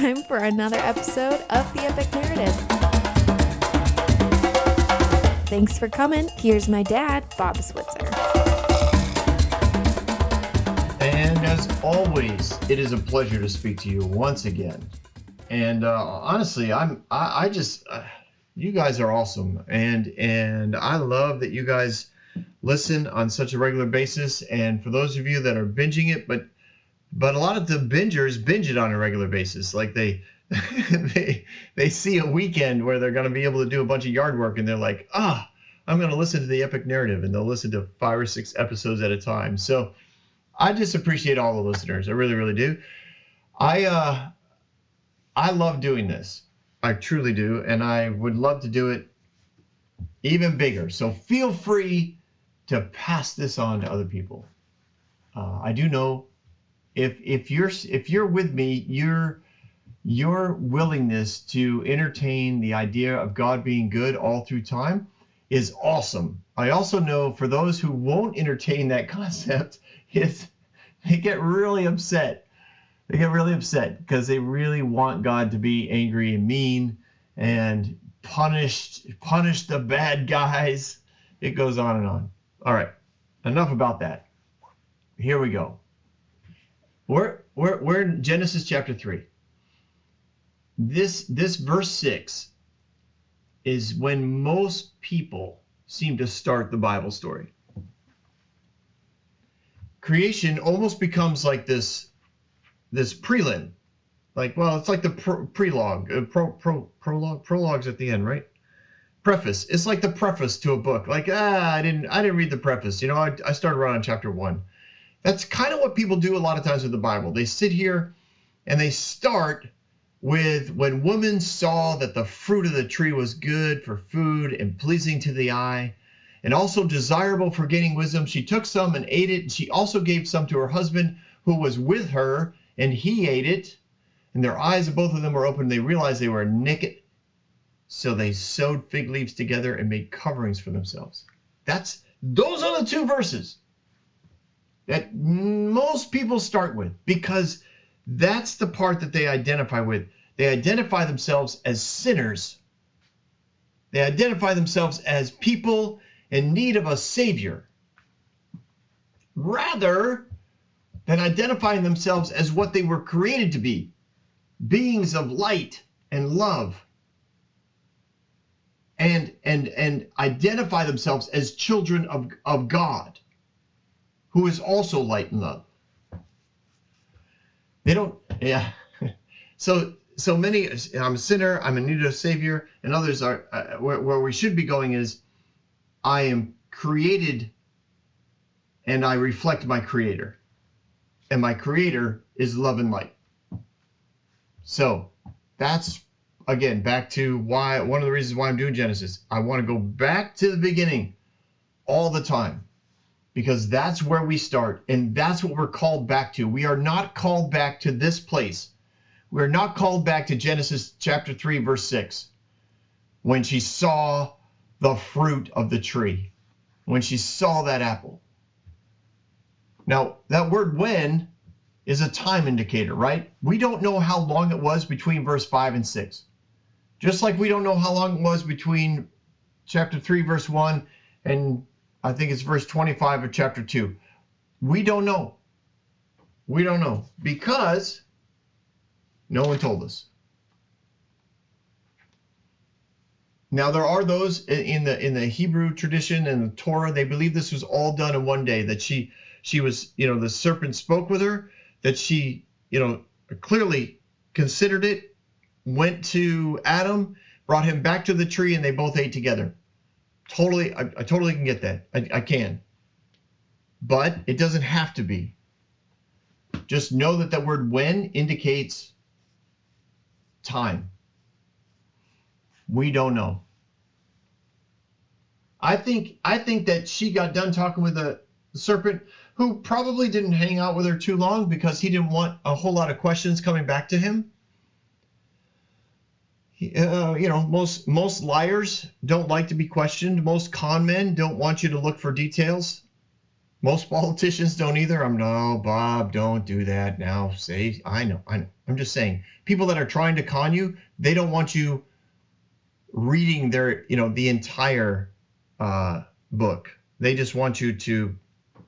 time for another episode of The Epic Narrative. Thanks for coming. Here's my dad, Bob Switzer. And as always, it is a pleasure to speak to you once again. And honestly, you guys are awesome, and I love that you guys listen on such a regular basis. And for those of you that are binging it, but a lot of the bingers binge it on a regular basis, like they see a weekend where they're going to be able to do a bunch of yard work, and they're like, I'm going to listen to the Epic Narrative, and they'll listen to 5 or 6 episodes at a time. So I just appreciate all the listeners. I really, really do. I love doing this. I truly do, and I would love to do it even bigger. So feel free to pass this on to other people. I do know if you're with me, your willingness to entertain the idea of God being good all through time is awesome. I also know for those who won't entertain that concept, they get really upset. They get really upset because they really want God to be angry and mean and punish the bad guys. It goes on and on. All right, enough about that. Here we go. We're in Genesis chapter 3. This verse 6 is when most people seem to start the Bible story. Creation almost becomes like this prelim. Like, well, it's like the prologue's at the end, right? Preface. It's like the preface to a book. Like, I didn't read the preface. I started around on chapter 1. That's kind of what people do a lot of times with the Bible. They sit here and they start with when woman saw that the fruit of the tree was good for food and pleasing to the eye and also desirable for gaining wisdom. She took some and ate it. And she also gave some to her husband who was with her, and he ate it. And their eyes of both of them were open. They realized they were naked. So they sewed fig leaves together and made coverings for themselves. Those are the 2 verses that most people start with, because that's the part that they identify with. They identify themselves as sinners. They identify themselves as people in need of a savior, rather than identifying themselves as what they were created to be, beings of light and love, and identify themselves as children of God, who is also light and love. They don't, yeah. So many, I'm a sinner, I'm in need of a savior, and others are, where we should be going is, I am created and I reflect my creator. And my creator is love and light. So that's, again, back to one of the reasons why I'm doing Genesis. I want to go back to the beginning all the time, because that's where we start, and that's what we're called back to. We are not called back to this place. We're not called back to Genesis chapter 3, verse 6, when she saw the fruit of the tree, when she saw that apple. Now, that word when is a time indicator, right? We don't know how long it was between verse 5 and 6. Just like we don't know how long it was between chapter 3, verse 1, and I think it's verse 25 of chapter 2. We don't know. We don't know, because no one told us. Now, there are those in the Hebrew tradition and the Torah, they believe this was all done in one day, that she was, the serpent spoke with her, that she, clearly considered it, went to Adam, brought him back to the tree, and they both ate together. Totally, I totally can get that. I can. But it doesn't have to be. Just know that that word when indicates time. We don't know. I think that she got done talking with the serpent, who probably didn't hang out with her too long because he didn't want a whole lot of questions coming back to him. Most liars don't like to be questioned. Most con men don't want you to look for details. Most politicians don't either. No, Bob, don't do that now. I know. I'm just saying, people that are trying to con you, they don't want you reading the entire book. They just want you to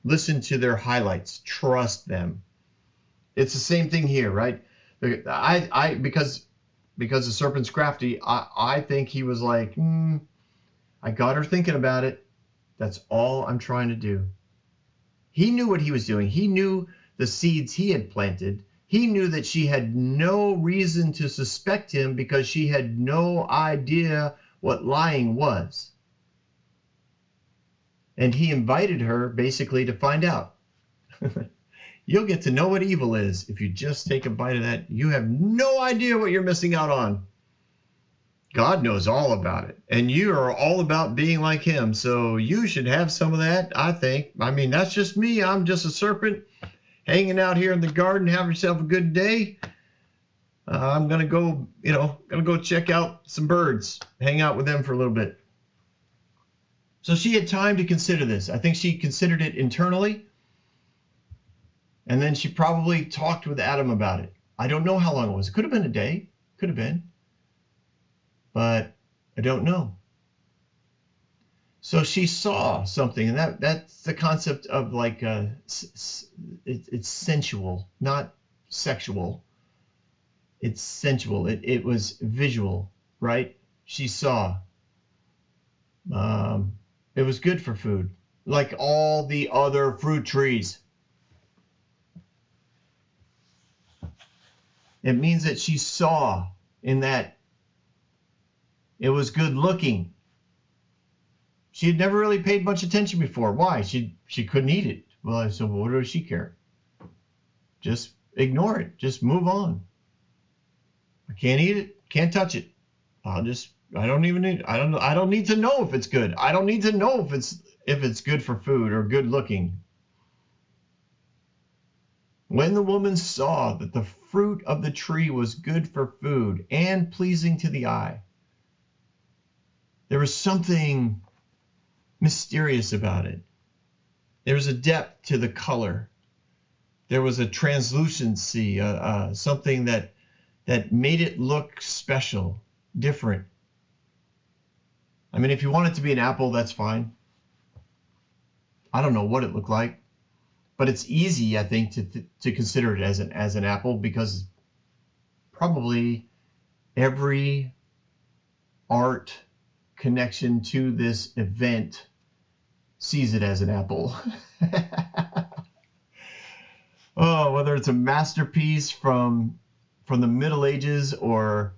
listen to their highlights. Trust them. It's the same thing here, right? Because the serpent's crafty, I think he was like, I got her thinking about it. That's all I'm trying to do. He knew what he was doing. He knew the seeds he had planted. He knew that she had no reason to suspect him because she had no idea what lying was. And he invited her basically to find out. You'll get to know what evil is if you just take a bite of that. You have no idea what you're missing out on. God knows all about it. And you are all about being like him. So you should have some of that, I think. I mean, that's just me. I'm just a serpent hanging out here in the garden. Have yourself a good day. I'm going to go check out some birds, hang out with them for a little bit. So she had time to consider this. I think she considered it internally. And then she probably talked with Adam about it. I don't know how long it was. It could have been a day. Could have been. But I don't know. So she saw something, and that's the concept of like it's sensual, not sexual. It's sensual. It was visual, right? She saw. It was good for food, like all the other fruit trees. It means that she saw in that it was good looking. She had never really paid much attention before. Why? She couldn't eat it. Well, so what does she care? Just ignore it. Just move on. I can't eat it. Can't touch it. I don't need to know if it's good. I don't need to know if it's good for food or good looking. When the woman saw that the fruit of the tree was good for food and pleasing to the eye, there was something mysterious about it. There was a depth to the color. There was a translucency, something that made it look special, different. I mean, if you want it to be an apple, that's fine. I don't know what it looked like, but it's easy, I think, to consider it as an apple, because probably every art connection to this event sees it as an apple. Oh, whether it's a masterpiece from the Middle Ages or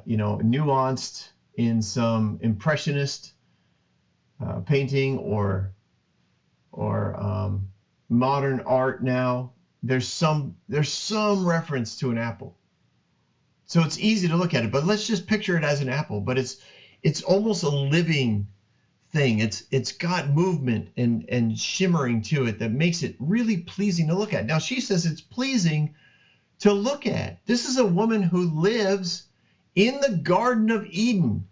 nuanced in some impressionist painting or modern art now, there's some reference to an apple. So it's easy to look at it, but let's just picture it as an apple. But it's almost a living thing. It's got movement and shimmering to it that makes it really pleasing to look at. Now she says it's pleasing to look at. This is a woman who lives in the Garden of Eden,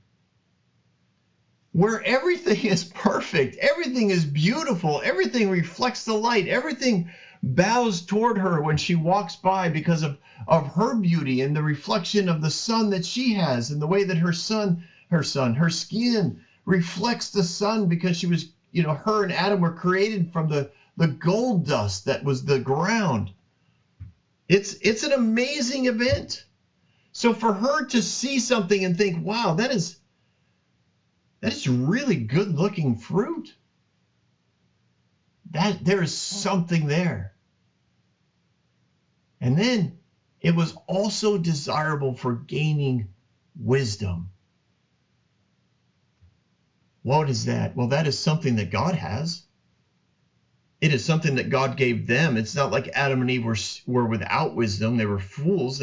where everything is perfect, everything is beautiful, everything reflects the light, everything bows toward her when she walks by because of her beauty and the reflection of the sun that she has, and the way that her skin reflects the sun, because she was, her and Adam were created from the gold dust that was the ground. It's an amazing event. So for her to see something and think, wow, that is really good looking fruit, that there is something there. And then it was also desirable for gaining wisdom. What is that? Well, that is something that God has. It is something that God gave them. It's not like Adam and Eve were without wisdom. They were fools.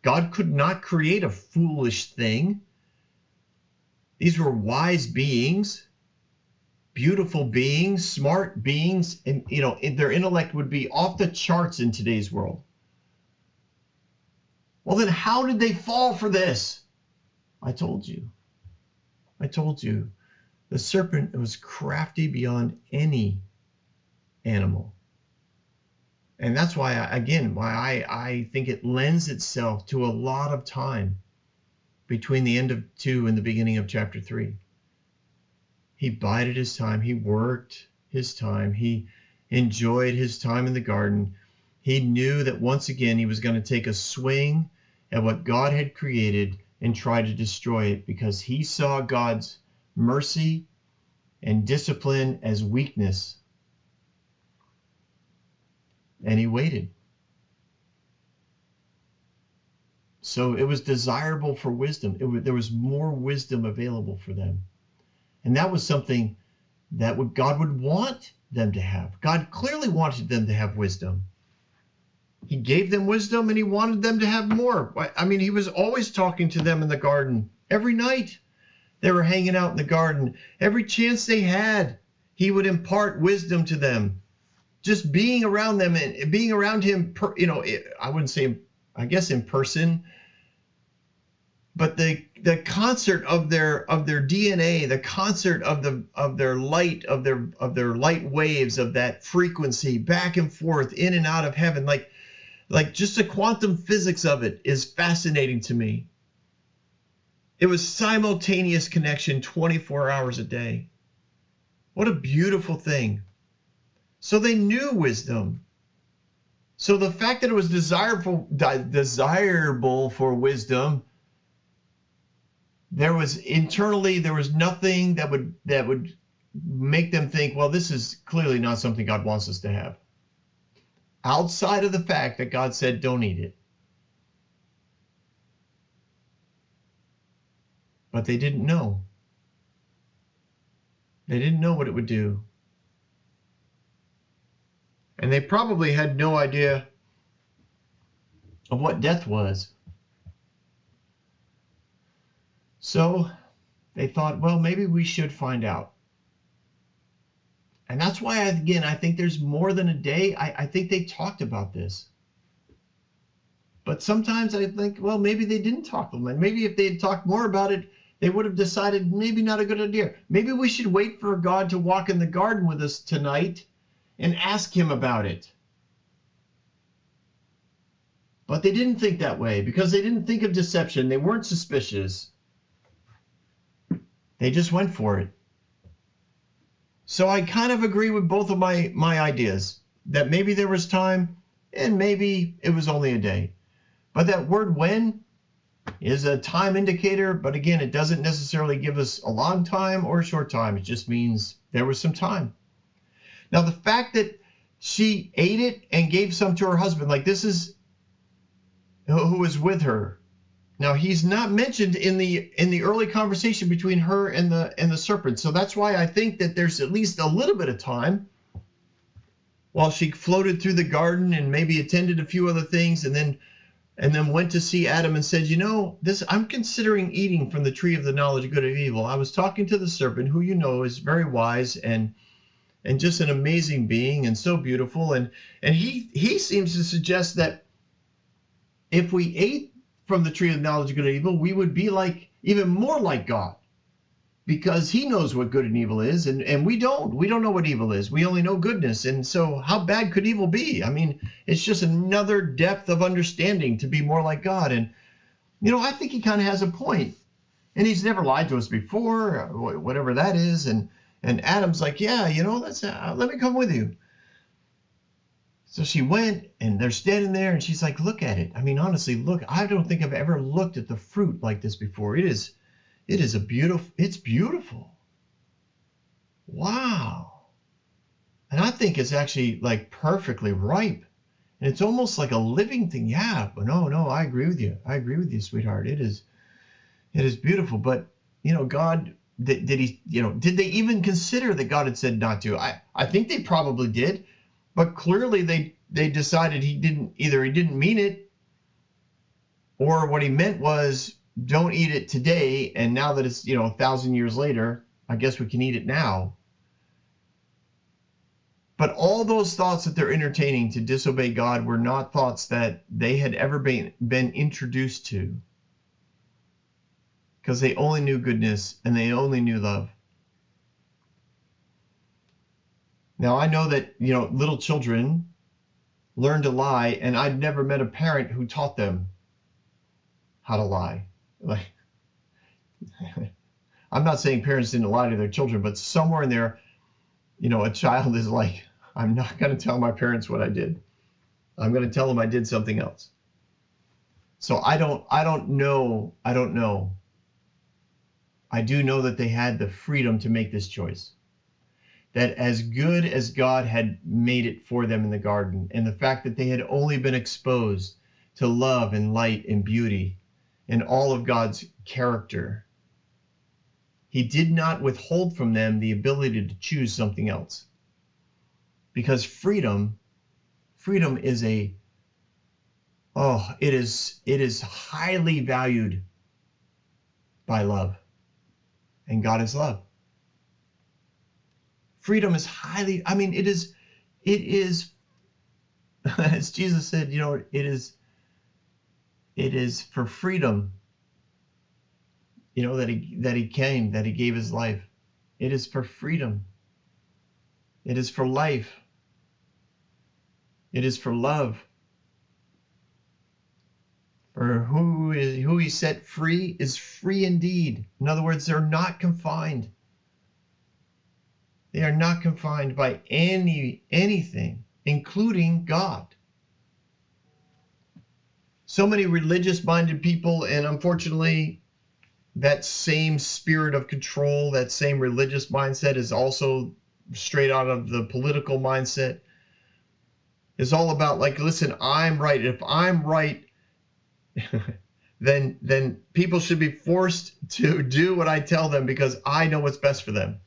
God could not create a foolish thing. These were wise beings, beautiful beings, smart beings, and their intellect would be off the charts in today's world. Well, then how did they fall for this? I told you. The serpent was crafty beyond any animal. And that's why, I think it lends itself to a lot of time between the end of 2 and the beginning of chapter 3. He bided his time. He worked his time. He enjoyed his time in the garden. He knew that once again he was going to take a swing at what God had created and try to destroy it, because he saw God's mercy and discipline as weakness. And he waited. So it was desirable for wisdom. There was more wisdom available for them. And that was something that God would want them to have. God clearly wanted them to have wisdom. He gave them wisdom and he wanted them to have more. I mean, he was always talking to them in the garden. Every night they were hanging out in the garden. Every chance they had, he would impart wisdom to them. Just being around them and being around him, I wouldn't say, I guess in person, but the concert of their DNA, the concert of their light, of their light waves, of that frequency back and forth in and out of heaven, like just the quantum physics of it is fascinating to me. It was simultaneous connection 24 hours a day. What a beautiful thing. So they knew wisdom. So the fact that it was desirable for wisdom, there was nothing that would make them think, well, this is clearly not something God wants us to have. Outside of the fact that God said, don't eat it. But they didn't know. They didn't know what it would do. And they probably had no idea of what death was. So they thought, well, maybe we should find out. And that's why, I think there's more than a day. I think they talked about this. But sometimes I think, well, maybe they didn't talk. Maybe if they had talked more about it, they would have decided maybe not a good idea. Maybe we should wait for God to walk in the garden with us tonight and ask him about it. But they didn't think that way because they didn't think of deception. They weren't suspicious. They just went for it. So I kind of agree with both of my ideas, that maybe there was time and maybe it was only a day. But that word when is a time indicator, but again, it doesn't necessarily give us a long time or a short time. It just means there was some time. Now, the fact that she ate it and gave some to her husband, like this is who was with her. Now, he's not mentioned in the early conversation between her and the serpent. So that's why I think that there's at least a little bit of time while she floated through the garden and maybe attended a few other things and then went to see Adam and said, I'm considering eating from the tree of the knowledge of good and evil. I was talking to the serpent, who is very wise and just an amazing being and so beautiful. And he seems to suggest that if we ate from the tree of the knowledge of good and evil, we would be even more like God, because he knows what good and evil is, and we don't know what evil is. We only know goodness. And so how bad could evil be? I mean, it's just another depth of understanding to be more like God. And I think he kind of has a point, and he's never lied to us before, whatever that is. And Adam's like, yeah, let me come with you. So she went, and they're standing there, and she's like, look at it. I mean, honestly, look, I don't think I've ever looked at the fruit like this before. It's beautiful. Wow. And I think it's actually like perfectly ripe. And it's almost like a living thing. Yeah, but no, I agree with you. I agree with you, sweetheart. It is beautiful. But, God, did they even consider that God had said not to? I think they probably did. But clearly they decided he didn't mean it, or what he meant was don't eat it today, and now that it's 1,000 years later, I guess we can eat it now. But all those thoughts that they're entertaining to disobey God were not thoughts that they had ever been introduced to, because they only knew goodness and they only knew love. Now, I know that, little children learn to lie, and I've never met a parent who taught them how to lie. Like, I'm not saying parents didn't lie to their children, but somewhere in there, a child is like, I'm not going to tell my parents what I did. I'm going to tell them I did something else. So I don't know. I do know that they had the freedom to make this choice. That as good as God had made it for them in the garden, and the fact that they had only been exposed to love and light and beauty and all of God's character, he did not withhold from them the ability to choose something else. Because freedom is it is highly valued by love. And God is love. Freedom is highly, it is, as Jesus said, it is for freedom, that he came, that he gave his life. It is for freedom. It is for life. It is for love. For who he set free is free indeed. In other words, they're not confined. They are not confined by anything, including God. So many religious-minded people, and unfortunately, that same spirit of control, that same religious mindset is also straight out of the political mindset. It's all about, like, listen, I'm right. If I'm right, then people should be forced to do what I tell them because I know what's best for them.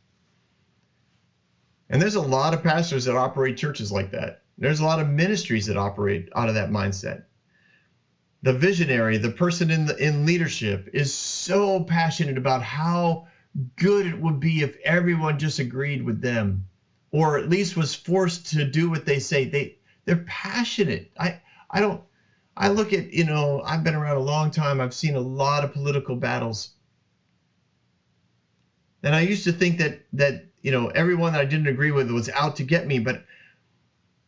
And there's a lot of pastors that operate churches like that. There's a lot of ministries that operate out of that mindset. The visionary, the person in leadership, is so passionate about how good it would be if everyone just agreed with them, or at least was forced to do what they say. They're passionate. I look at, I've been around a long time. I've seen a lot of political battles. And I used to think that everyone that I didn't agree with was out to get me. But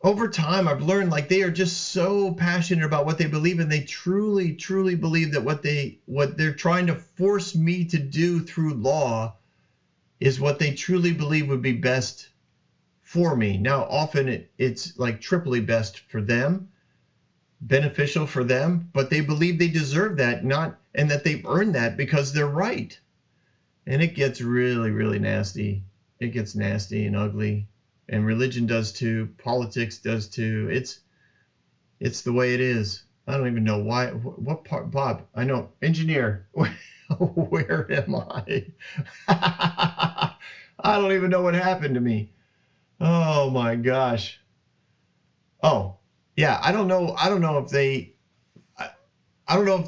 over time, I've learned, like, they are just so passionate about what they believe, and they truly, truly believe that what they're trying to force me to do through law is what they truly believe would be best for me. Now, often it's like triply best for them, beneficial for them, but they believe they deserve that, and that they've earned that because they're right. And it gets really, really nasty. It gets nasty and ugly. And religion does too. Politics does too. It's the way it is. I don't even know why. What part, Bob? I know. Engineer. Where am I? I don't even know what happened to me. Oh my gosh. Oh, yeah. I don't know if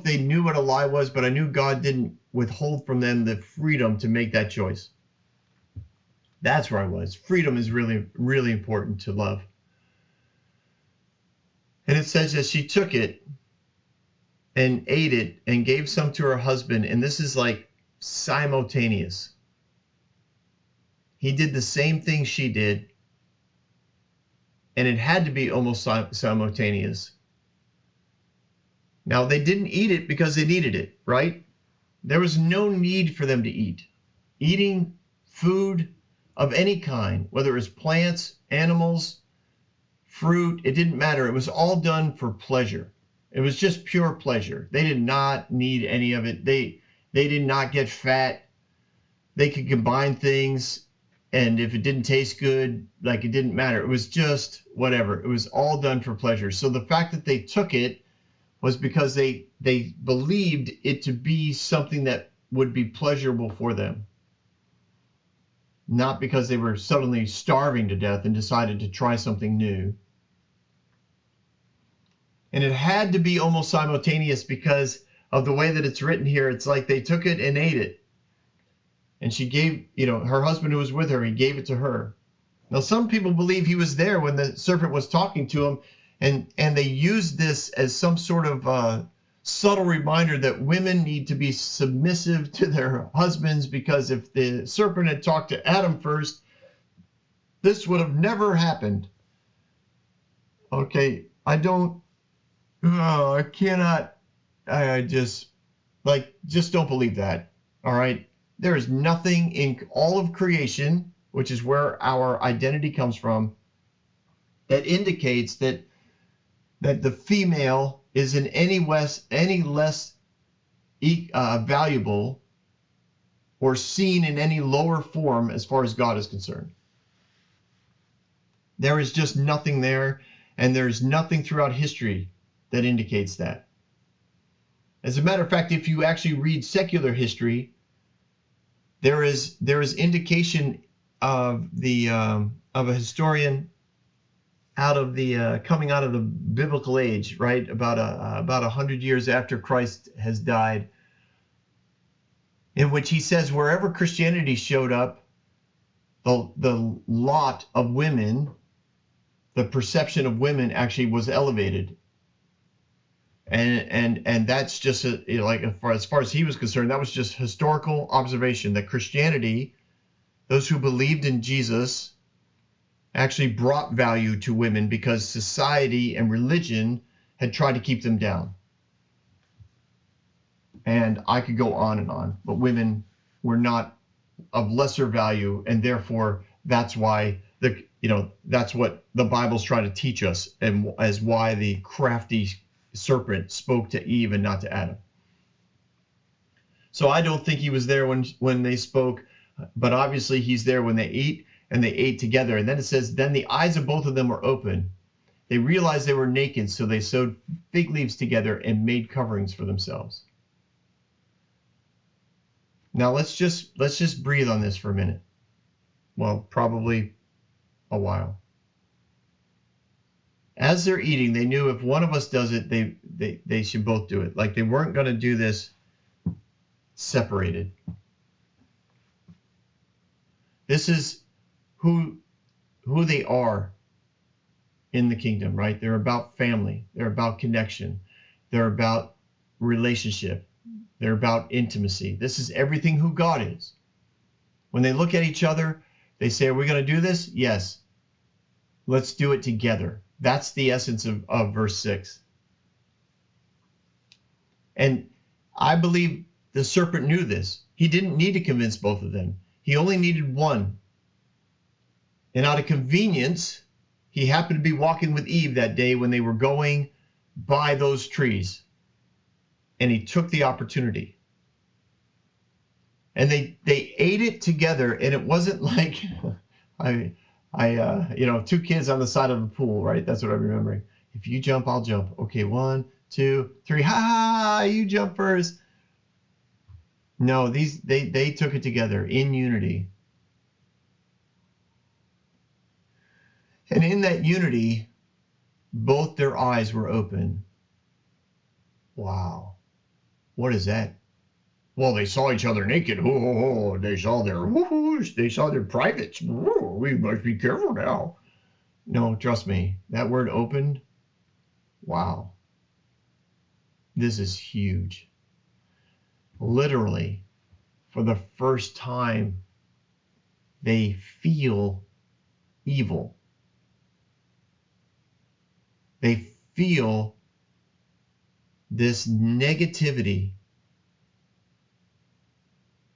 they knew what a lie was, but I knew God didn't withhold from them the freedom to make that choice. That's where I was. Freedom is really, really important to love. And it says that she took it and ate it and gave some to her husband. And this is like simultaneous. He did the same thing she did. And it had to be almost simultaneous. Now, they didn't eat it because they needed it, right? There was no need for them to eat. Eating food of any kind, whether it was plants, animals, fruit, it didn't matter. It was all done for pleasure. It was just pure pleasure. They did not need any of it. They did not get fat. They could combine things, and if it didn't taste good, like, it didn't matter. It was just whatever. It was all done for pleasure. So the fact that they took it was because they believed it to be something that would be pleasurable for them. Not because they were suddenly starving to death and decided to try something new. And it had to be almost simultaneous because of the way that it's written here. It's like they took it and ate it. And she gave, her husband who was with her, he gave it to her. Now, some people believe he was there when the serpent was talking to him, and they used this as some sort of subtle reminder that women need to be submissive to their husbands, because if the serpent had talked to Adam first, This would have never happened. Okay, I cannot, I just don't believe that. All right, there is nothing in all of creation, which is where our identity comes from, that indicates that the female is in any less valuable or seen in any lower form as far as God is concerned. There is just nothing there, and there's nothing throughout history that indicates that. As a matter of fact, if you actually read secular history, there is indication of a historian coming out of the biblical age, right? About 100 years after Christ has died, in which he says wherever Christianity showed up, the lot of women, the perception of women actually was elevated. And that's just as far as he was concerned, that was just historical observation that Christianity, those who believed in Jesus, actually brought value to women because society and religion had tried to keep them down. And I could go on, but women were not of lesser value, and therefore that's why that's what the Bible's trying to teach us, and as why the crafty serpent spoke to Eve and not to Adam. So I don't think he was there when they spoke, but obviously he's there when they eat, and they ate together. And then it says, then the eyes of both of them were open. They realized they were naked, so they sewed fig leaves together and made coverings for themselves. Now let's just breathe on this for a minute. Well, probably a while. As they're eating, they knew if one of us does it, they should both do it. Like they weren't going to do this separated. This is who they are in the kingdom, right? They're about family. They're about connection. They're about relationship. They're about intimacy. This is everything who God is. When they look at each other, they say, are we going to do this? Yes. Let's do it together. That's the essence of verse 6. And I believe the serpent knew this. He didn't need to convince both of them. He only needed one. And out of convenience, he happened to be walking with Eve that day when they were going by those trees. And he took the opportunity. And they ate it together, and it wasn't like two kids on the side of the pool, right? That's what I'm remembering. If you jump, I'll jump. Okay, 1, 2, 3. Ha! You jump first. No, they took it together in unity. And in that unity, both their eyes were open. Wow. What is that? Well, they saw each other naked. Oh, they saw their privates. Oh, we must be careful now. No, trust me. That word opened. Wow. This is huge. Literally, for the first time, they feel evil. They feel this negativity.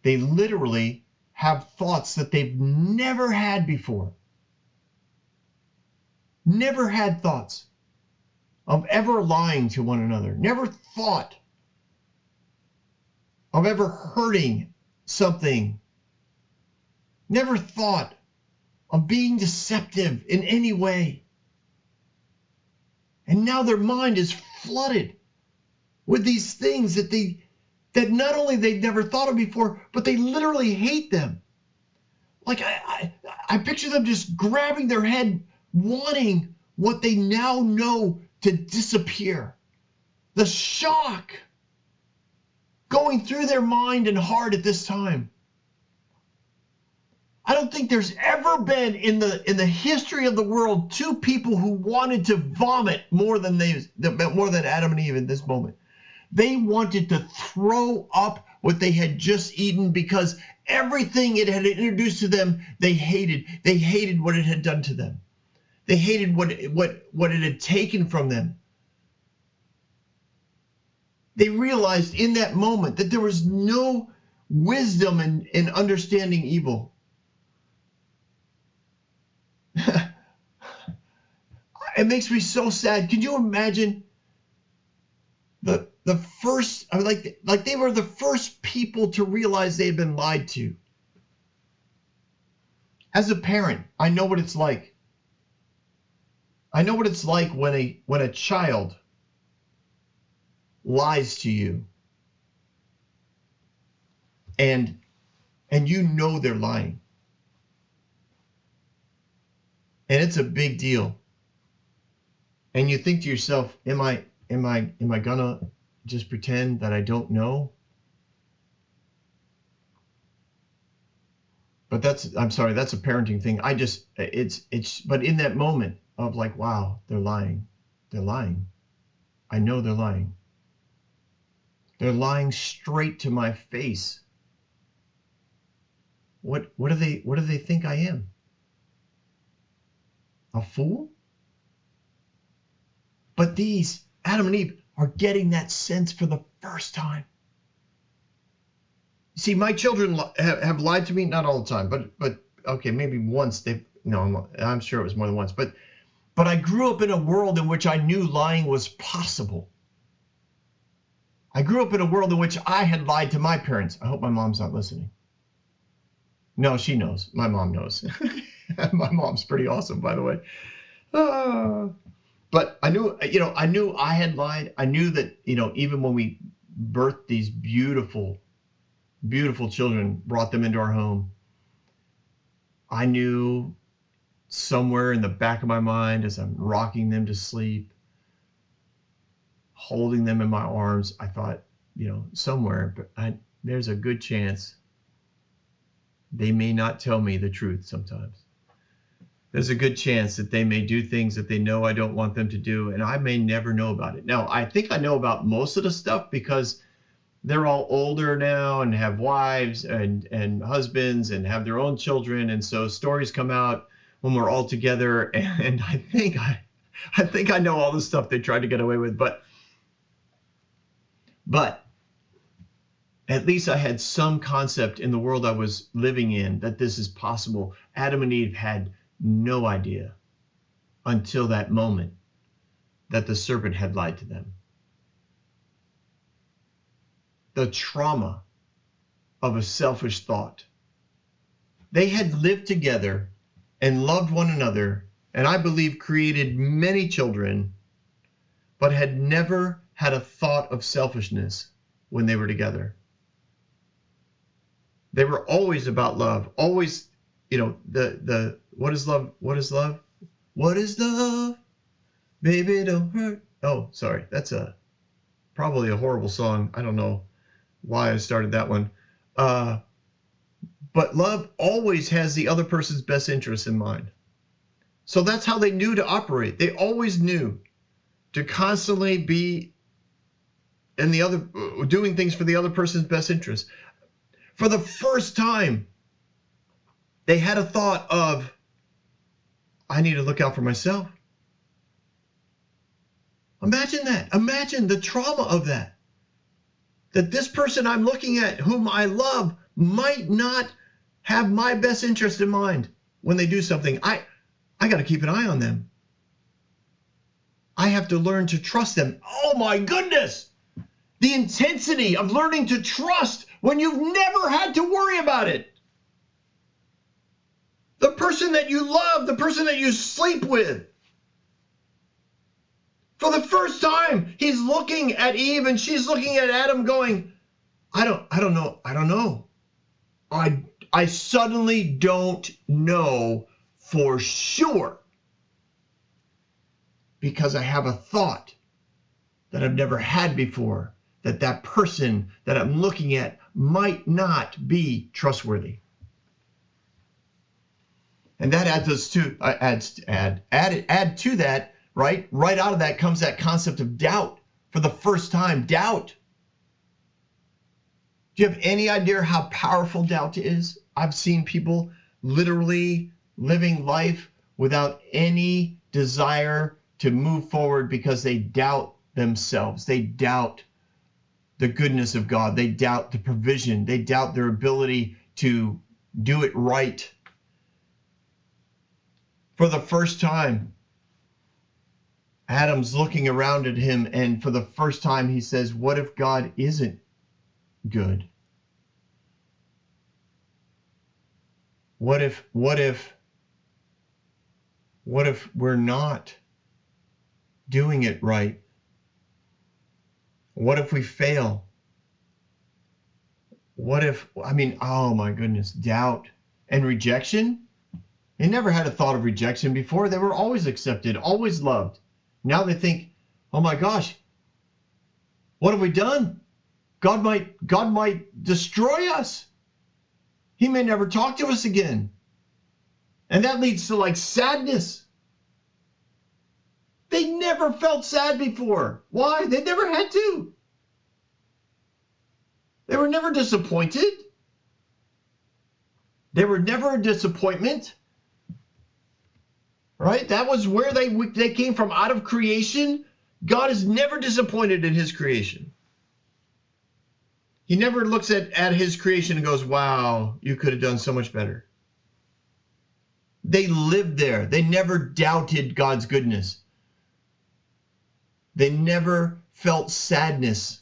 They literally have thoughts that they've never had before. Never had thoughts of ever lying to one another. Never thought of ever hurting something. Never thought of being deceptive in any way. And now their mind is flooded with these things that not only they've never thought of before, but they literally hate them. Like I picture them just grabbing their head, wanting what they now know to disappear. The shock going through their mind and heart at this time. I don't think there's ever been in the history of the world two people who wanted to vomit more than Adam and Eve in this moment. They wanted to throw up what they had just eaten, because everything it had introduced to them, they hated. They hated what it had done to them. They hated what it had taken from them. They realized in that moment that there was no wisdom in understanding evil. It makes me so sad. Can you imagine the first, I mean, like they were the first people to realize they had been lied to. As a parent, I know what it's like. I know what it's like when a child lies to you, and you know they're lying, and it's a big deal. And you think to yourself, am I gonna just pretend that I don't know? But I'm sorry, that's a parenting thing. But in that moment of like, wow, they're lying. They're lying. I know they're lying. They're lying straight to my face. What do they think I am? A fool? But these, Adam and Eve, are getting that sense for the first time. See, my children have lied to me, not all the time, but okay, maybe once I'm sure it was more than once, but I grew up in a world in which I knew lying was possible. I grew up in a world in which I had lied to my parents. I hope my mom's not listening. No, she knows. My mom knows. My mom's pretty awesome, by the way. But I knew I had lied. I knew that, even when we birthed these beautiful, beautiful children, brought them into our home, I knew somewhere in the back of my mind, as I'm rocking them to sleep, holding them in my arms, I thought, somewhere, but there's a good chance they may not tell me the truth sometimes. There's a good chance that they may do things that they know I don't want them to do, and I may never know about it. Now, I think I know about most of the stuff because they're all older now and have wives and husbands and have their own children, and so stories come out when we're all together, and I think I know all the stuff they tried to get away with, but at least I had some concept in the world I was living in that this is possible. Adam and Eve had no idea until that moment that the serpent had lied to them. The trauma of a selfish thought. They had lived together and loved one another, and I believe created many children, but had never had a thought of selfishness when they were together. They were always about love, always, the what is love? What is love? What is love? Baby, don't hurt. Oh, sorry. That's probably a horrible song. I don't know why I started that one. But love always has the other person's best interest in mind. So that's how they knew to operate. They always knew to constantly be doing things for the other person's best interest. For the first time, they had a thought of, I need to look out for myself. Imagine that. Imagine the trauma of that. That this person I'm looking at, whom I love, might not have my best interest in mind when they do something. I got to keep an eye on them. I have to learn to trust them. Oh my goodness! The intensity of learning to trust when you've never had to worry about it. The person that you love, the person that you sleep with. For the first time, he's looking at Eve and she's looking at Adam going, I don't know. I suddenly don't know for sure. Because I have a thought that I've never had before, that person that I'm looking at might not be trustworthy. And that add to that, right? Right out of that comes that concept of doubt. For the first time, doubt. Do you have any idea how powerful doubt is? I've seen people literally living life without any desire to move forward because they doubt themselves. They doubt the goodness of God. They doubt the provision. They doubt their ability to do it right. For the first time, Adam's looking around at him, and for the first time he says, what if God isn't good? What if we're not doing it right? What if we fail? What if, oh my goodness, doubt and rejection? They never had a thought of rejection before. They were always accepted, always loved. Now they think, oh my gosh, what have we done? God might destroy us. He may never talk to us again. And that leads to like sadness. They never felt sad before. Why? They never had to. They were never disappointed. They were never a disappointment. Right? That was where they came from, out of creation. God is never disappointed in his creation. He never looks at his creation and goes, wow, you could have done so much better. They lived there. They never doubted God's goodness. They never felt sadness.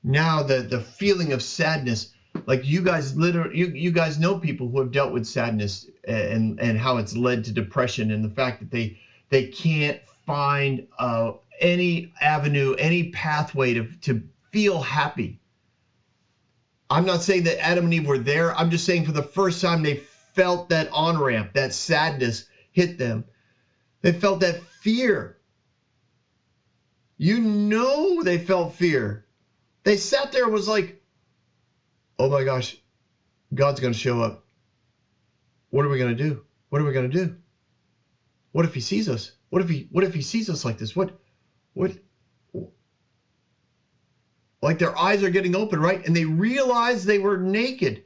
Now the feeling of sadness, like you guys you guys know people who have dealt with sadness and how it's led to depression, and the fact that they can't find any avenue, any pathway to feel happy. I'm not saying that Adam and Eve were there. I'm just saying for the first time they felt that on-ramp, that sadness hit them. They felt that fear. You know they felt fear. They sat there and was like, oh my gosh, God's going to show up. What are we going to do? What are we going to do? What if he sees us? What if he sees us like this? What? Like their eyes are getting open, right? And they realized they were naked.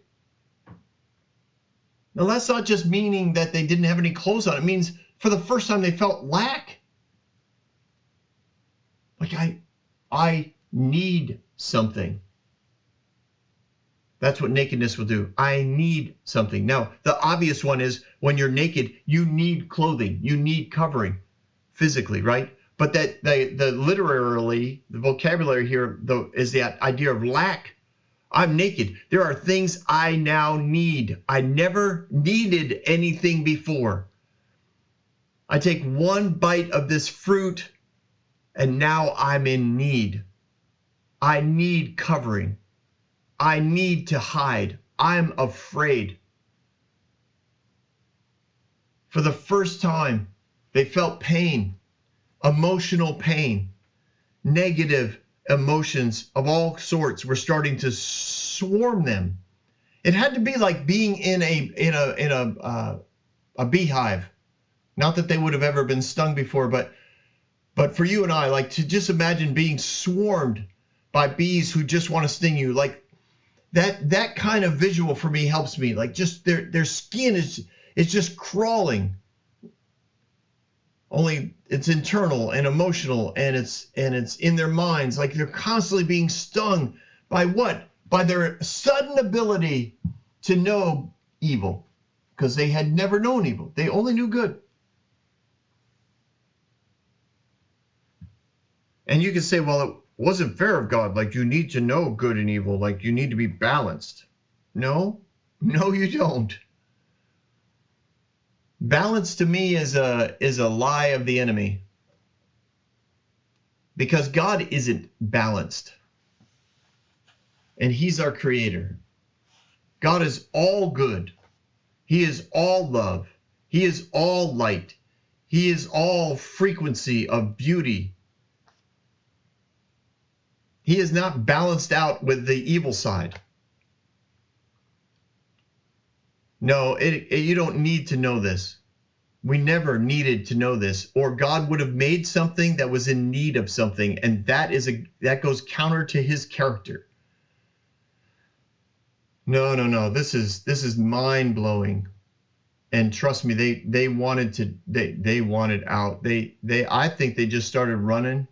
Now that's not just meaning that they didn't have any clothes on. It means for the first time they felt lack. Like I need something. That's what nakedness will do. I need something. Now, the obvious one is when you're naked, you need clothing. You need covering physically, right? But that the literally, the vocabulary here though is the idea of lack. I'm naked. There are things I now need. I never needed anything before. I take one bite of this fruit and now I'm in need. I need covering. I need to hide. I'm afraid. For the first time, they felt pain, emotional pain, negative emotions of all sorts were starting to swarm them. It had to be like being in a beehive. Not that they would have ever been stung before, but for you and I, like to just imagine being swarmed by bees who just want to sting you. Like that kind of visual for me helps me. Like just their skin is just crawling. Only it's internal and emotional, and it's in their minds. Like they're constantly being stung by what? By their sudden ability to know evil, because they had never known evil. They only knew good. And you can say, well, it wasn't fair of God. Like you need to know good and evil. Like you need to be balanced. No, you don't. Balance to me is a lie of the enemy, because God isn't balanced, and he's our creator. God is all good. He is all love. He is all light. He is all frequency of beauty. He is not balanced out with the evil side. No, you don't need to know this. We never needed to know this, or God would have made something that was in need of something, and that goes counter to his character. No. This is mind blowing. And trust me, they wanted out. I think they just started running.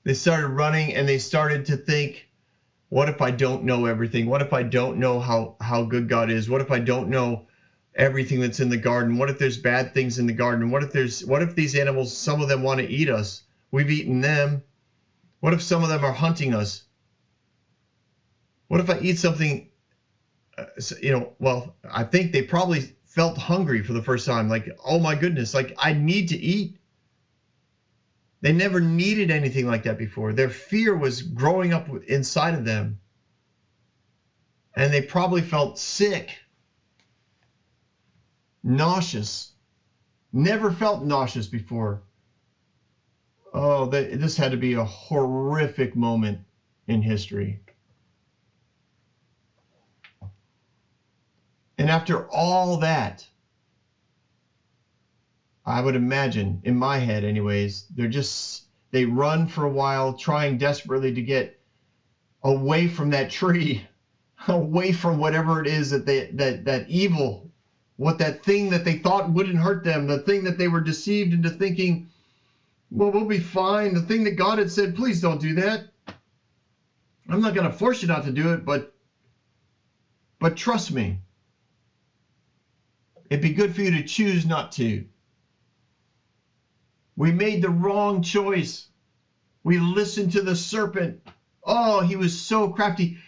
They started running and they started to think, what if I don't know everything? What if I don't know how good God is? What if I don't know everything that's in the garden? What if there's bad things in the garden? What if these animals, some of them want to eat us? We've eaten them. What if some of them are hunting us? What if I eat something, well, I think they probably felt hungry for the first time. Like, oh my goodness, like I need to eat. They never needed anything like that before. Their fear was growing up inside of them. And they probably felt sick, nauseous. Never felt nauseous before. Oh, this had to be a horrific moment in history. And after all that, I would imagine, in my head anyways, they run for a while, trying desperately to get away from that tree, away from whatever it is that evil, what that thing that they thought wouldn't hurt them, the thing that they were deceived into thinking, well, we'll be fine, the thing that God had said, please don't do that. I'm not going to force you not to do it, but trust me, it'd be good for you to choose not to. We made the wrong choice. We listened to the serpent. Oh, he was so crafty.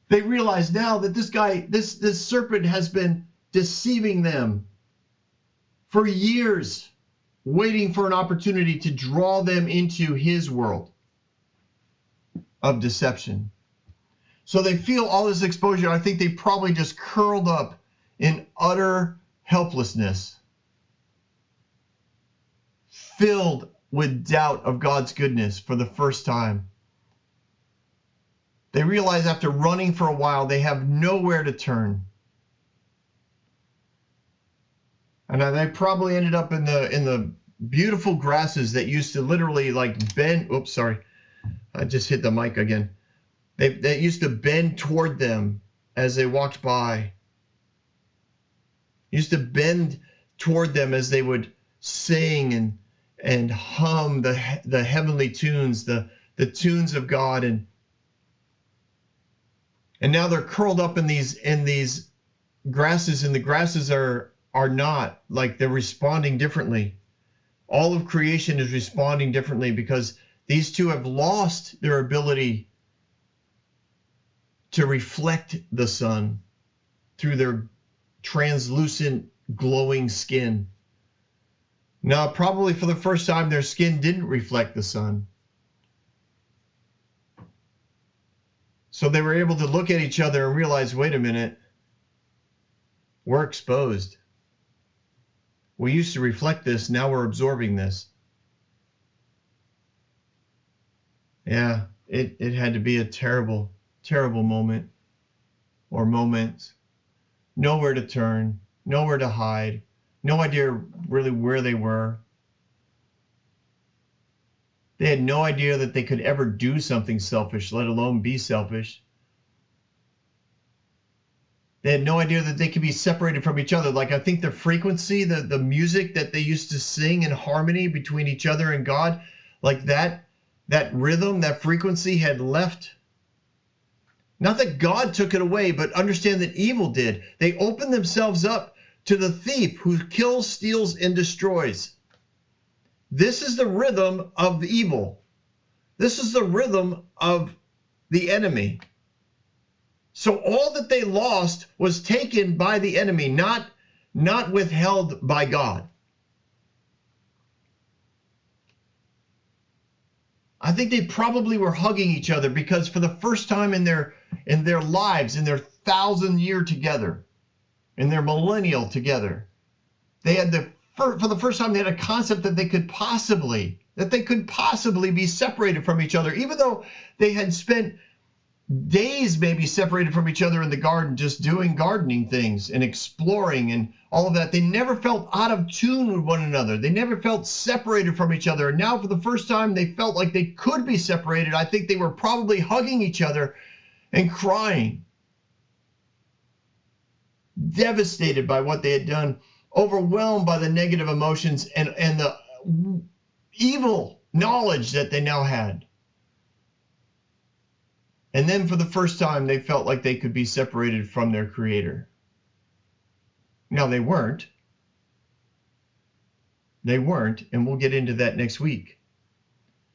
They realize now that this serpent has been deceiving them for years, waiting for an opportunity to draw them into his world of deception. So they feel all this exposure. I think they probably just curled up in utter helplessness, filled with doubt of God's goodness for the first time. They realize after running for a while, they have nowhere to turn. And they probably ended up in the beautiful grasses that used to literally like bend. Oops, sorry. I just hit the mic again. They used to bend toward them as they walked by. Used to bend toward them as they would sing and hum the heavenly tunes, the tunes of God, and now they're curled up in these grasses, and the grasses are not, like, they're responding differently. All of creation is responding differently because these two have lost their ability to reflect the sun through their translucent, glowing skin. Now, probably for the first time, their skin didn't reflect the sun. So they were able to look at each other and realize, wait a minute, we're exposed. We used to reflect this, now we're absorbing this. Yeah, it had to be a terrible, terrible moment or moments. Nowhere to turn, nowhere to hide, no idea really where they were. They had no idea that they could ever do something selfish, let alone be selfish. They had no idea that they could be separated from each other. Like, I think the frequency, the music that they used to sing in harmony between each other and God, like that rhythm, that frequency had left. Not that God took it away, but understand that evil did. They opened themselves up to the thief who kills, steals, and destroys. This is the rhythm of evil. This is the rhythm of the enemy. So all that they lost was taken by the enemy, not withheld by God. I think they probably were hugging each other because for the first time in their lives, in their 1,000-year together, in their millennial together, they had for the first time they had a concept that they could possibly be separated from each other, even though they had spent days maybe separated from each other in the garden, just doing gardening things and exploring and all of that. They never felt out of tune with one another. They never felt separated from each other. And now for the first time, they felt like they could be separated. I think they were probably hugging each other and crying devastated by what they had done, overwhelmed by the negative emotions and the evil knowledge that they now had. And then for the first time, they felt like they could be separated from their Creator. Now, they weren't. They weren't, and we'll get into that next week.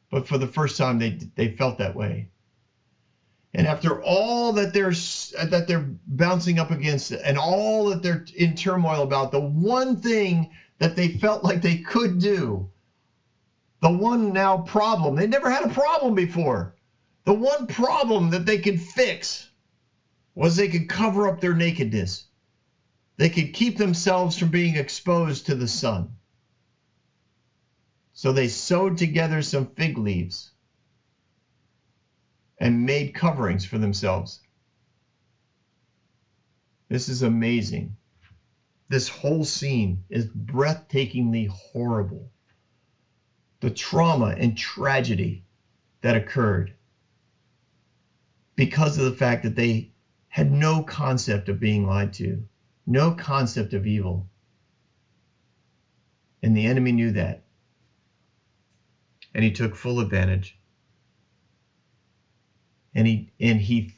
But for the first time, they felt that way. And after all that they're bouncing up against and all that they're in turmoil about, the one thing that they felt like they could do, the one now problem, they never had a problem before. The one problem that they could fix was they could cover up their nakedness. They could keep themselves from being exposed to the sun. So they sewed together some fig leaves and made coverings for themselves. This is amazing. This whole scene is breathtakingly horrible. The trauma and tragedy that occurred because of the fact that they had no concept of being lied to, no concept of evil. And the enemy knew that. And he took full advantage. And he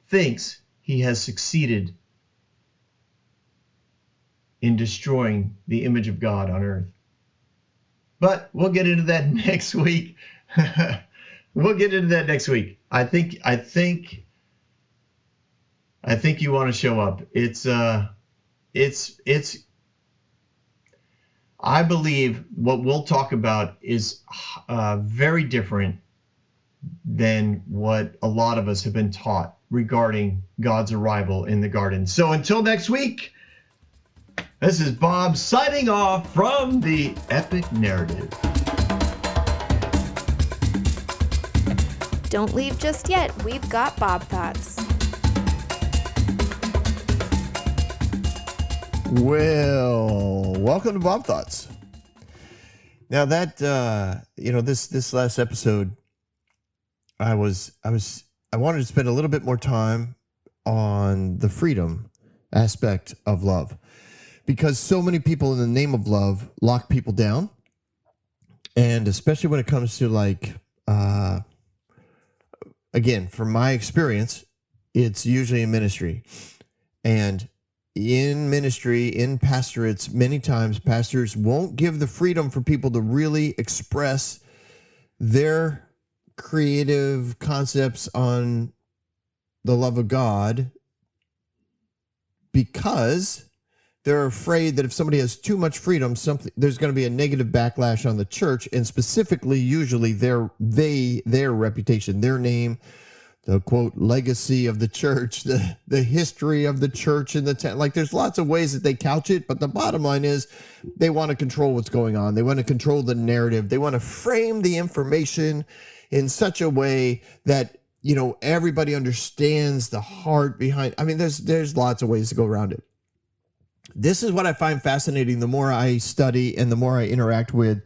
thinks he has succeeded in destroying the image of God on earth. But we'll get into that next week. We'll get into that next week. I think you want to show up. I believe what we'll talk about is very different than what a lot of us have been taught regarding God's arrival in the garden. So until next week, this is Bob signing off from the Epic Narrative. Don't leave just yet. We've got Bob Thoughts. Well, welcome to Bob Thoughts. Now that this last episode, I wanted to spend a little bit more time on the freedom aspect of love, because so many people in the name of love lock people down, and especially when it comes to again, from my experience, it's usually in ministry. And in ministry, in pastorates, many times pastors won't give the freedom for people to really express their creative concepts on the love of God, because they're afraid that if somebody has too much freedom, there's going to be a negative backlash on the church, and specifically, usually their reputation, their name, the quote legacy of the church, the history of the church in the town. Like, there's lots of ways that they couch it, but the bottom line is they want to control what's going on. They want to control the narrative. They want to frame the information in such a way that, everybody understands the heart behind. I mean, there's lots of ways to go around it. This is what I find fascinating the more I study and the more I interact with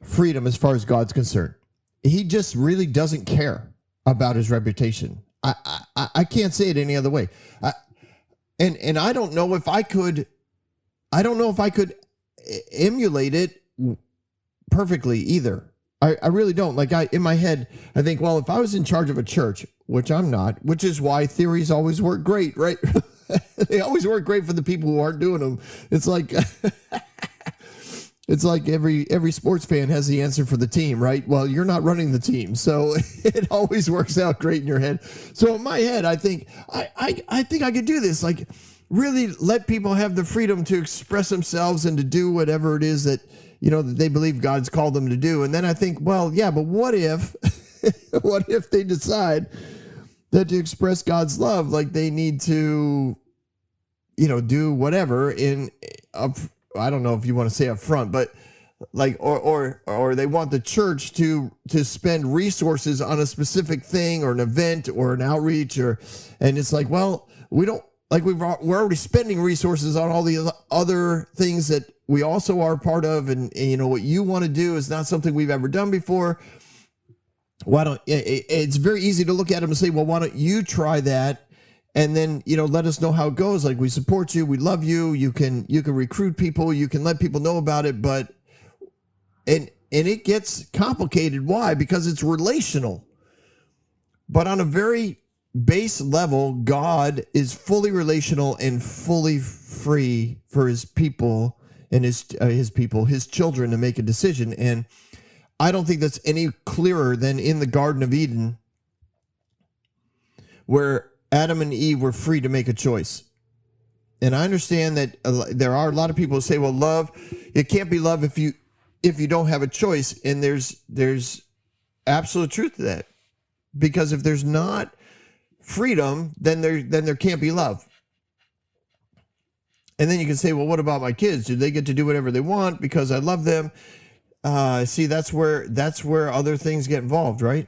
freedom as far as God's concerned. He just really doesn't care about his reputation. I can't say it any other way. And I don't know if I could emulate it perfectly either. I really don't. In my head, I think, well, if I was in charge of a church, which I'm not, which is why theories always work great, right? They always work great for the people who aren't doing them. It's like every sports fan has the answer for the team, right? Well, you're not running the team, so it always works out great in your head. So in my head, I think I think I could do this. Like, really let people have the freedom to express themselves and to do whatever it is that that they believe God's called them to do. And then I think, well, yeah, but what if what if they decide that to express God's love, like, they need to, do whatever I don't know if you want to say up front, but or they want the church to spend resources on a specific thing or an event or an outreach, and it's like, well, we don't, like, we're already spending resources on all the other things that we also are part of, and what you want to do is not something we've ever done before. Why don't it's very easy to look at them and say, well, why don't you try that and then, let us know how it goes. Like, we support you, we love you. You can recruit people, you can let people know about it, but and it gets complicated. Why? Because it's relational. But on a very base level, God is fully relational and fully free for his people and his children to make a decision. And I don't think that's any clearer than in the Garden of Eden, where Adam and Eve were free to make a choice. And I understand that there are a lot of people who say, well, love, it can't be love if you don't have a choice. And there's absolute truth to that. Because if there's not freedom, then there can't be love. And then you can say, well, what about my kids? Do they get to do whatever they want because I love them? See, that's where other things get involved, right?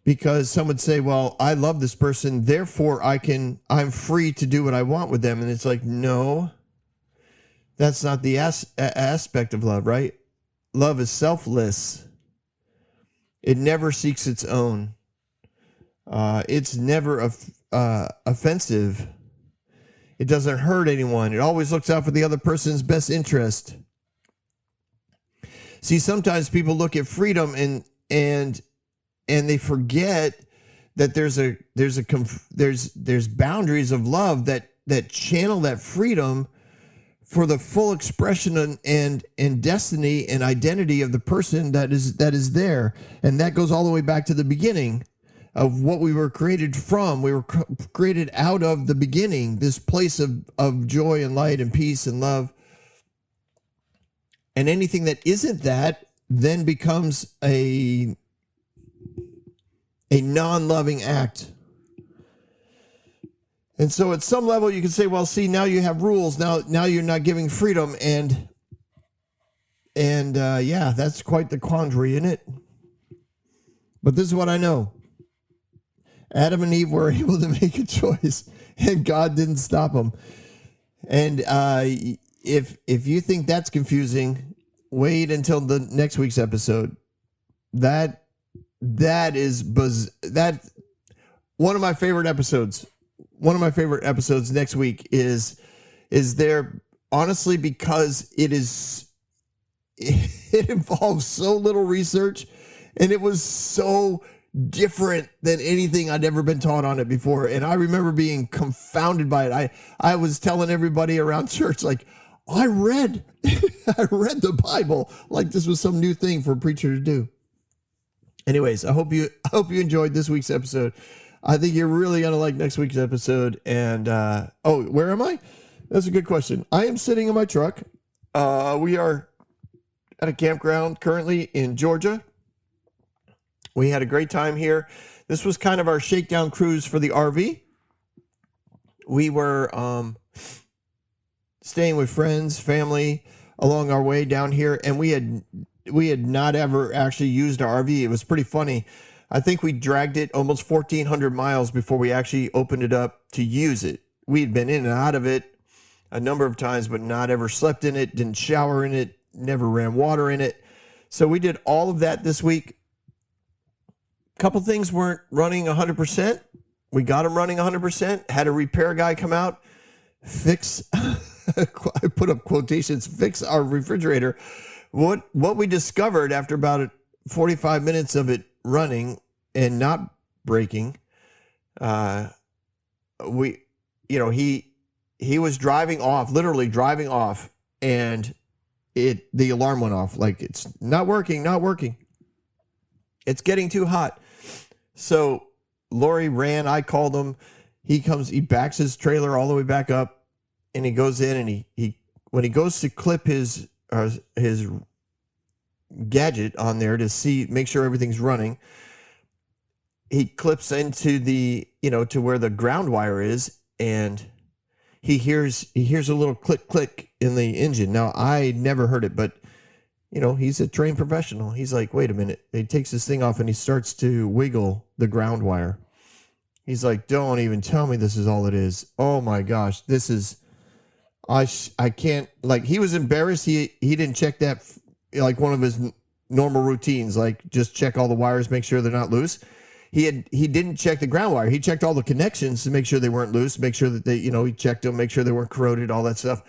Because some would say, well, I love this person, therefore I'm free to do what I want with them. And it's like, no, that's not the aspect of love, right? Love is selfless. It never seeks its own. It's never offensive. It doesn't hurt anyone. It always looks out for the other person's best interest. See, sometimes people look at freedom and they forget that there's boundaries of love that channel that freedom for the full expression and destiny and identity of the person that is there. And that goes all the way back to the beginning of what we were created from. We were created out of the beginning, this place of joy and light and peace and love. And anything that isn't that then becomes a non-loving act. And so at some level you can say, well, see, now you have rules. Now you're not giving freedom. And yeah, that's quite the quandary, isn't it? But this is what I know. Adam and Eve were able to make a choice, and God didn't stop them. And if you think that's confusing, wait until the next week's episode. That is one of my favorite episodes. One of my favorite episodes next week is there, honestly, because it involves so little research, and it was so different than anything I'd ever been taught on it before. And I remember being confounded by it. I was telling everybody around church, like, I read the Bible like this was some new thing for a preacher to do. Anyways, I hope you enjoyed this week's episode. I think you're really going to like next week's episode. And, where am I? That's a good question. I am sitting in my truck. We are at a campground currently in Georgia. We had a great time here. This was kind of our shakedown cruise for the RV. We were staying with friends, family along our way down here, and we had not ever actually used our RV. It was pretty funny. I think we dragged it almost 1,400 miles before we actually opened it up to use it. We had been in and out of it a number of times, but not ever slept in it, didn't shower in it, never ran water in it. So we did all of that this week. Couple things weren't running 100%. We got them running 100%. Had a repair guy come out, fix, I put up quotations, fix our refrigerator. What we discovered after about 45 minutes of it running and not breaking, he was driving off, literally driving off, and the alarm went off. Like, it's not working. It's getting too hot. So Lori ran, I called him. He backs his trailer all the way back up, and he goes in, and he when he goes to clip his gadget on there to make sure everything's running, he clips into to where the ground wire is, and he hears a little click click in the engine. Now, I never heard it, but he's a trained professional. He's like, wait a minute. He takes this thing off and he starts to wiggle the ground wire. He's like, don't even tell me this is all it is. Oh my gosh, this is, I can't, like, he was embarrassed. He didn't check that, like one of his normal routines, like just check all the wires, make sure they're not loose. he didn't check the ground wire. He checked all the connections to make sure they weren't loose, make sure that they, he checked them, make sure they weren't corroded, all that stuff.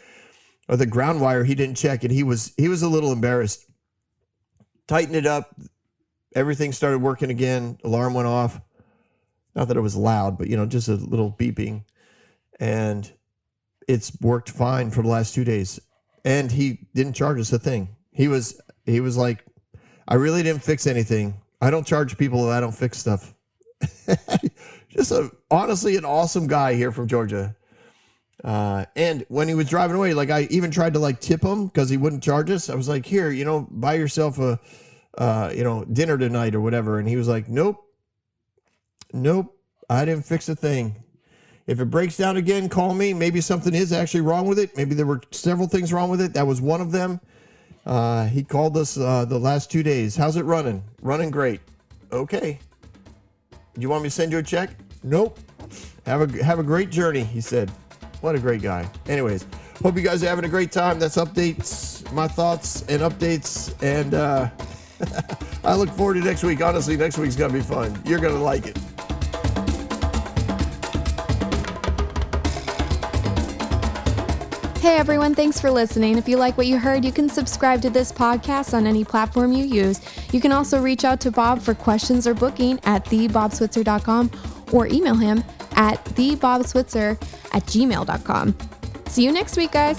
Or the ground wire he didn't check, and he was a little embarrassed. Tightened it up. Everything started working again. Alarm went off. Not that it was loud, but just a little beeping. And it's worked fine for the last 2 days. And he didn't charge us a thing. He was like, I really didn't fix anything. I don't charge people if I don't fix stuff. Just honestly an awesome guy here from Georgia. And when he was driving away, like I even tried to tip him because he wouldn't charge us. I was like, here, buy yourself a, dinner tonight or whatever. And he was like, nope, I didn't fix a thing. If it breaks down again, call me. Maybe something is actually wrong with it. Maybe there were several things wrong with it. That was one of them. He called us the last 2 days. How's it running? Running great. Okay. Do you want me to send you a check? Nope. Have a great journey, he said. What a great guy. Anyways, hope you guys are having a great time. That's updates, my thoughts and updates. And I look forward to next week. Honestly, next week's going to be fun. You're going to like it. Hey everyone, thanks for listening. If you like what you heard, you can subscribe to this podcast on any platform you use. You can also reach out to Bob for questions or booking at thebobswitzer.com or email him at thebobswitzer@gmail.com. See you next week, guys.